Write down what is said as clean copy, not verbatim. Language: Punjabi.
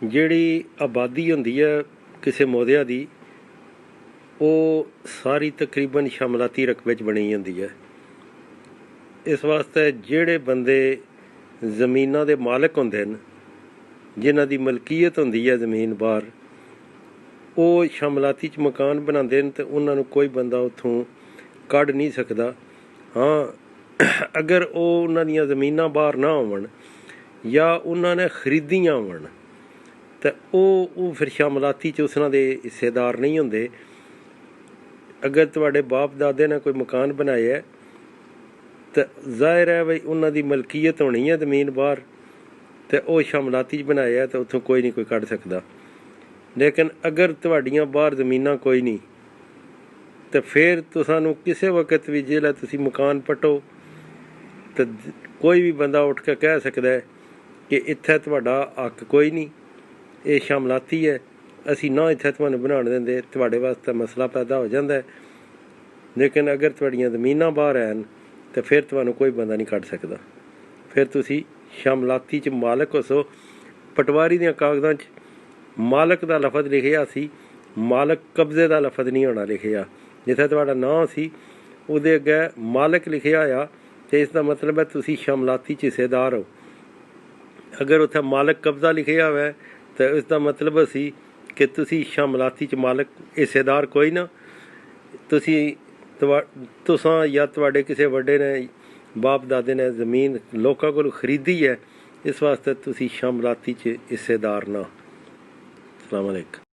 ਜਿਹੜੀ ਆਬਾਦੀ ਹੁੰਦੀ ਹੈ ਕਿਸੇ ਮੋਹਦਿਆਂ ਦੀ ਉਹ ਸਾਰੀ ਤਕਰੀਬਨ ਸ਼ਮਲਾਤੀ ਰਕਬੇ 'ਚ ਬਣੀ ਹੁੰਦੀ ਹੈ। ਇਸ ਵਾਸਤੇ ਜਿਹੜੇ ਬੰਦੇ ਜ਼ਮੀਨਾਂ ਦੇ ਮਾਲਕ ਹੁੰਦੇ ਨੇ, ਜਿਨ੍ਹਾਂ ਦੀ ਮਲਕੀਅਤ ਹੁੰਦੀ ਹੈ ਜ਼ਮੀਨ ਬਾਹਰ, ਉਹ ਸ਼ਮਲਾਤੀ 'ਚ ਮਕਾਨ ਬਣਾਉਂਦੇ ਨੇ ਅਤੇ ਉਹਨਾਂ ਨੂੰ ਕੋਈ ਬੰਦਾ ਉੱਥੋਂ ਕੱਢ ਨਹੀਂ ਸਕਦਾ। ਹਾਂ, ਅਗਰ ਉਹ ਉਹਨਾਂ ਦੀਆਂ ਜ਼ਮੀਨਾਂ ਬਾਹਰ ਨਾ ਹੋਵਣ ਜਾਂ ਉਹਨਾਂ ਨੇ ਖਰੀਦੀਆਂ ਹੋਣ ਤਾਂ ਉਹ ਫਿਰ ਸ਼ਮਲਾਤੀ 'ਚ ਉਸਨਾਂ ਦੇ ਹਿੱਸੇਦਾਰ ਨਹੀਂ ਹੁੰਦੇ। ਅਗਰ ਤੁਹਾਡੇ ਬਾਪ ਦਾਦੇ ਨੇ ਕੋਈ ਮਕਾਨ ਬਣਾਇਆ ਤਾਂ ਜ਼ਾਹਿਰ ਹੈ ਬਈ ਉਹਨਾਂ ਦੀ ਮਲਕੀਅਤ ਹੋਣੀ ਹੈ ਜ਼ਮੀਨ ਬਾਹਰ, ਅਤੇ ਉਹ ਸ਼ਮਲਾਤੀ 'ਚ ਬਣਾਇਆ ਤਾਂ ਉੱਥੋਂ ਕੋਈ ਨਹੀਂ ਕੋਈ ਕੱਢ ਸਕਦਾ। ਲੇਕਿਨ ਅਗਰ ਤੁਹਾਡੀਆਂ ਬਾਹਰ ਜ਼ਮੀਨਾਂ ਕੋਈ ਨਹੀਂ ਤਾਂ ਫਿਰ ਤੁਹਾਨੂੰ ਕਿਸੇ ਵਕਤ ਵੀ ਜਿਹੜਾ ਤੁਸੀਂ ਮਕਾਨ ਪੱਟੋ ਤਾਂ ਕੋਈ ਵੀ ਬੰਦਾ ਉੱਠ ਕੇ ਕਹਿ ਸਕਦਾ ਕਿ ਇੱਥੇ ਤੁਹਾਡਾ ਹੱਕ ਕੋਈ ਨਹੀਂ, ਇਹ ਸ਼ਮਲਾਤੀ ਹੈ, ਅਸੀਂ ਨਾ ਇੱਥੇ ਤੁਹਾਨੂੰ ਬਣਾਉਣ ਦਿੰਦੇ। ਤੁਹਾਡੇ ਵਾਸਤੇ ਮਸਲਾ ਪੈਦਾ ਹੋ ਜਾਂਦਾ ਹੈ। ਲੇਕਿਨ ਅਗਰ ਤੁਹਾਡੀਆਂ ਜ਼ਮੀਨਾਂ ਬਾਹਰ ਹਨ ਤਾਂ ਫਿਰ ਤੁਹਾਨੂੰ ਕੋਈ ਬੰਦਾ ਨਹੀਂ ਕੱਢ ਸਕਦਾ। ਫਿਰ ਤੁਸੀਂ ਸ਼ਮਲਾਤੀ 'ਚ ਮਾਲਕ ਹੋਸੋ। ਪਟਵਾਰੀ ਦੀਆਂ ਕਾਗਜ਼ਾਂ 'ਚ ਮਾਲਕ ਦਾ ਲਫ਼ਜ਼ ਲਿਖਿਆ ਸੀ, ਮਾਲਕ ਕਬਜ਼ੇ ਦਾ ਲਫ਼ਜ਼ ਨਹੀਂ ਹੋਣਾ ਲਿਖਿਆ। ਜਿੱਥੇ ਤੁਹਾਡਾ ਨਾਂ ਸੀ ਉਹਦੇ ਅੱਗੇ ਮਾਲਕ ਲਿਖਿਆ ਆ ਅਤੇ ਇਸ ਦਾ ਮਤਲਬ ਹੈ ਤੁਸੀਂ ਸ਼ਮਲਾਤੀ 'ਚ ਹਿੱਸੇਦਾਰ ਹੋ। ਅਗਰ ਉੱਥੇ ਮਾਲਕ ਕਬਜ਼ਾ ਲਿਖਿਆ ਹੋਇਆ ਤਾਂ ਇਸ ਦਾ ਮਤਲਬ ਸੀ ਕਿ ਤੁਸੀਂ ਸ਼ਮਲਾਤੀ 'ਚ ਮਾਲਕ ਹਿੱਸੇਦਾਰ ਕੋਈ ਨਾ। ਤੁਸਾਂ ਜਾਂ ਤੁਹਾਡੇ ਕਿਸੇ ਵੱਡੇ ਨੇ, ਬਾਪ ਦਾਦੇ ਨੇ ਜ਼ਮੀਨ ਲੋਕਾਂ ਕੋਲ ਖਰੀਦੀ ਹੈ, ਇਸ ਵਾਸਤੇ ਤੁਸੀਂ ਸ਼ਮਲਾਤੀ 'ਚ ਹਿੱਸੇਦਾਰ ਨਾ। ਅਸਲਾਮ ਵਾਲੇਕੁਮ।